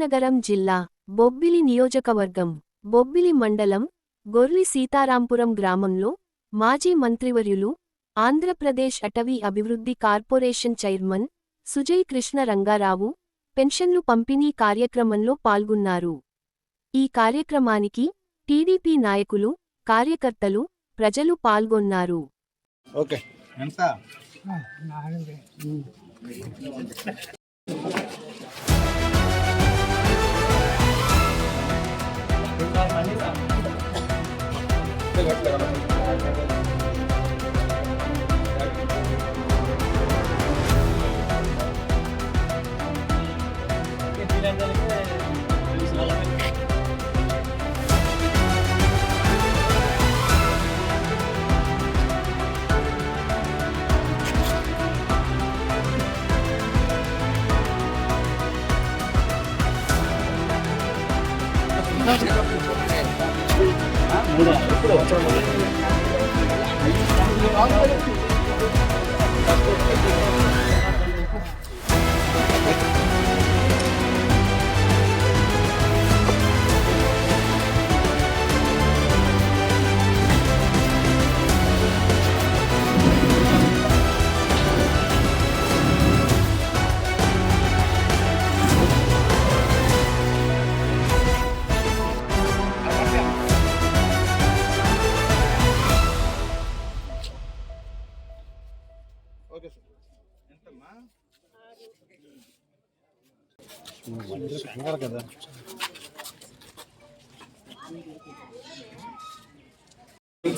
విజయనగరం జిల్లా బొబ్బిలి నియోజకవర్గం బొబ్బిలి మండలం గొర్లి సీతారాంపురం గ్రామంలో మాజీ మంత్రివర్యులు ఆంధ్రప్రదేశ్ అటవీ అభివృద్ధి కార్పొరేషన్ చైర్మన్ సుజయ్ కృష్ణ రంగారావు పెన్షన్లు పంపిణీ కార్యక్రమంలో పాల్గొన్నారు. ఈ కార్యక్రమానికి టీడీపీ నాయకులు, కార్యకర్తలు, ప్రజలు పాల్గొన్నారు.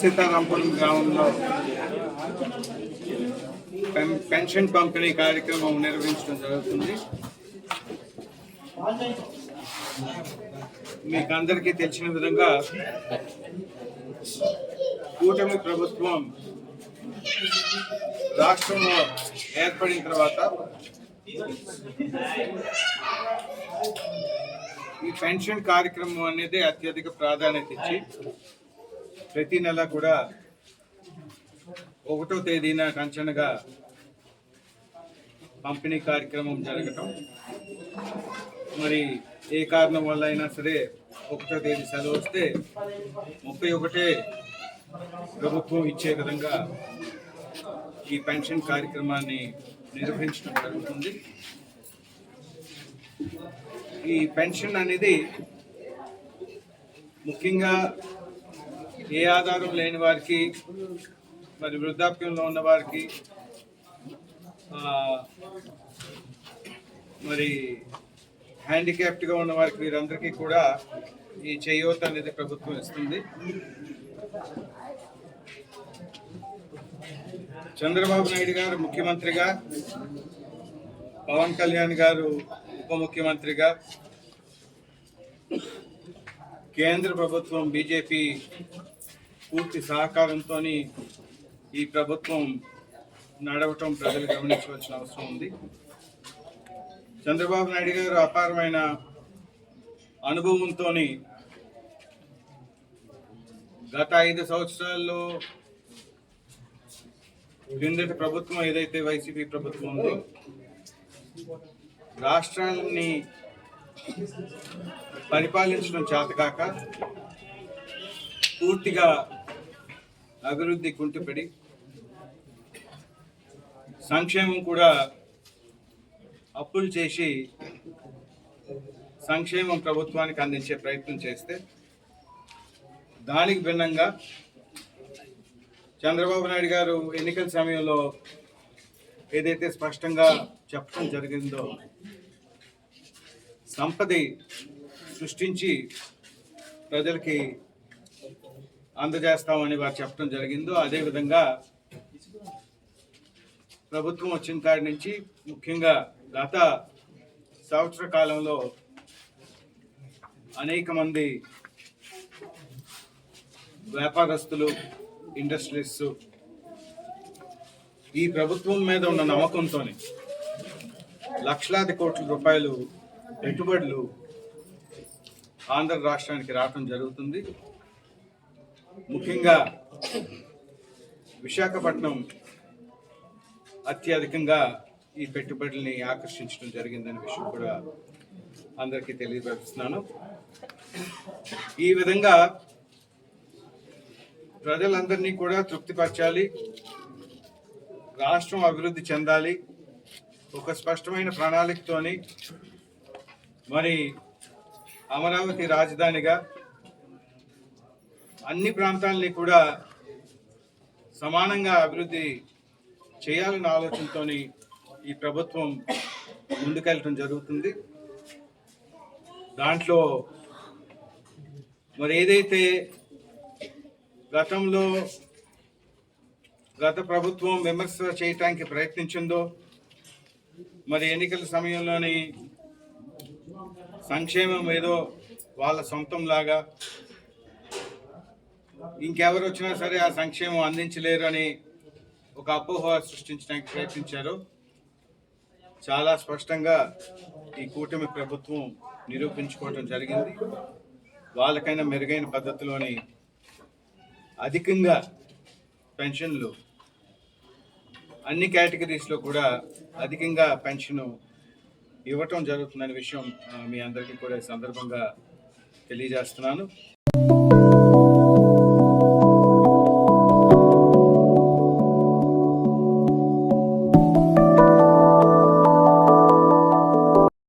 సీతారాంపురం గ్రామంలో పెన్షన్ పంపిణీ కార్యక్రమం నిర్వహించడం జరుగుతుంది. మీకు అందరికీ తెలిసిన విధంగా కూటమి ప్రభుత్వం రాష్ట్రంలో ఏర్పడిన తర్వాత ఈ పెన్షన్ కార్యక్రమం అనేది అత్యధిక ప్రాధాన్యత ఇచ్చి ప్రతి నెల కూడా 1వ తేదీన కంచెనగా పంపిణీ కార్యక్రమం జరగటం, మరి ఏ కారణం వల్ల అయినా సరే 1వ తేదీ సెలవు వస్తే 31 ప్రభుత్వం ఇచ్చే విధంగా ఈ పెన్షన్ కార్యక్రమాన్ని నిర్వహించడం జరుగుతుంది. ఈ పెన్షన్ అనేది ముఖ్యంగా ఏ ఆధారం లేని వారికి, మరి వృద్ధాప్యంలో ఉన్న వారికి, మరి హ్యాండిక్యాప్డ్గా ఉన్న వారికి, వీరందరికీ కూడా ఈ చేయూత అనేది ప్రభుత్వం ఇస్తుంది. చంద్రబాబు నాయుడు గారు ముఖ్యమంత్రిగా, పవన్ కళ్యాణ్ గారు ఉప ముఖ్యమంత్రిగా, కేంద్ర ప్రభుత్వం బీజేపీ పూర్తి సహకారంతో ఈ ప్రభుత్వం నడవటం ప్రజలు గమనించవలసిన అవసరం ఉంది. చంద్రబాబు నాయుడు గారు అపారమైన అనుభవంతో గత 5 సంవత్సరాల్లో కిందటి ప్రభుత్వం ఏదైతే వైసీపీ ప్రభుత్వం ఉందో రాష్ట్రాన్ని పరిపాలించడం చేతకాక పూర్తిగా అభివృద్ధి కుంటుపడి సంక్షేమం కూడా అప్పులు చేసి సంక్షేమం ప్రభుత్వానికి అందించే ప్రయత్నం చేస్తే, దానికి భిన్నంగా చంద్రబాబు నాయుడు గారు ఎన్నికల సమయంలో ఏదైతే స్పష్టంగా చెప్పడం జరిగిందో, సంపద సృష్టించి ప్రజలకి అందజేస్తామని వారు చెప్పడం జరిగిందో, అదేవిధంగా ప్రభుత్వం వచ్చిన కాడి నుంచి ముఖ్యంగా గత సంవత్సర కాలంలో అనేక మంది వ్యాపారస్తులు, ఇండస్ట్రీస్ ఈ ప్రభుత్వం మీద ఉన్న నమ్మకంతో లక్షలాది కోట్ల రూపాయలు పెట్టుబడులు ఆంధ్ర రాష్ట్రానికి రావడం జరుగుతుంది. ముఖ్యంగా విశాఖపట్నం అత్యధికంగా ఈ పెట్టుబడుల్ని ఆకర్షించడం జరిగిందనే విషయం కూడా అందరికీ తెలియపరుస్తున్నాను. ఈ విధంగా ప్రజలందరినీ కూడా తృప్తిపరచాలి, రాష్ట్రం అభివృద్ధి చెందాలి, ఒక స్పష్టమైన ప్రణాళికతోని మరి అమరావతి రాజధానిగా అన్ని ప్రాంతాలని కూడా సమానంగా అభివృద్ధి చేయాలన్న ఆలోచనతో ఈ ప్రభుత్వం ముందుకెళ్ళటం జరుగుతుంది. దాంట్లో మరి ఏదైతే గతంలో గత ప్రభుత్వం విమర్శ చేయటానికి ప్రయత్నించిందో, మరి ఎన్నికల సమయంలోని సంక్షేమం ఏదో వాళ్ళ సొంతంలాగా ఇంకెవరు వచ్చినా సరే ఆ సంక్షేమం అందించలేరు అని ఒక అపోహ సృష్టించడానికి ప్రయత్నించారు. చాలా స్పష్టంగా ఈ కూటమి ప్రభుత్వం నిరూపించుకోవటం జరిగింది. వాళ్ళకైనా మెరుగైన పద్ధతిలోని అధికంగా పెన్షన్లు అన్ని కేటగిరీస్లో కూడా అధికంగా పెన్షన్ ఇవ్వటం జరుగుతుందనే విషయం మీ అందరికీ కూడా ఈ సందర్భంగా తెలియజేస్తున్నాను.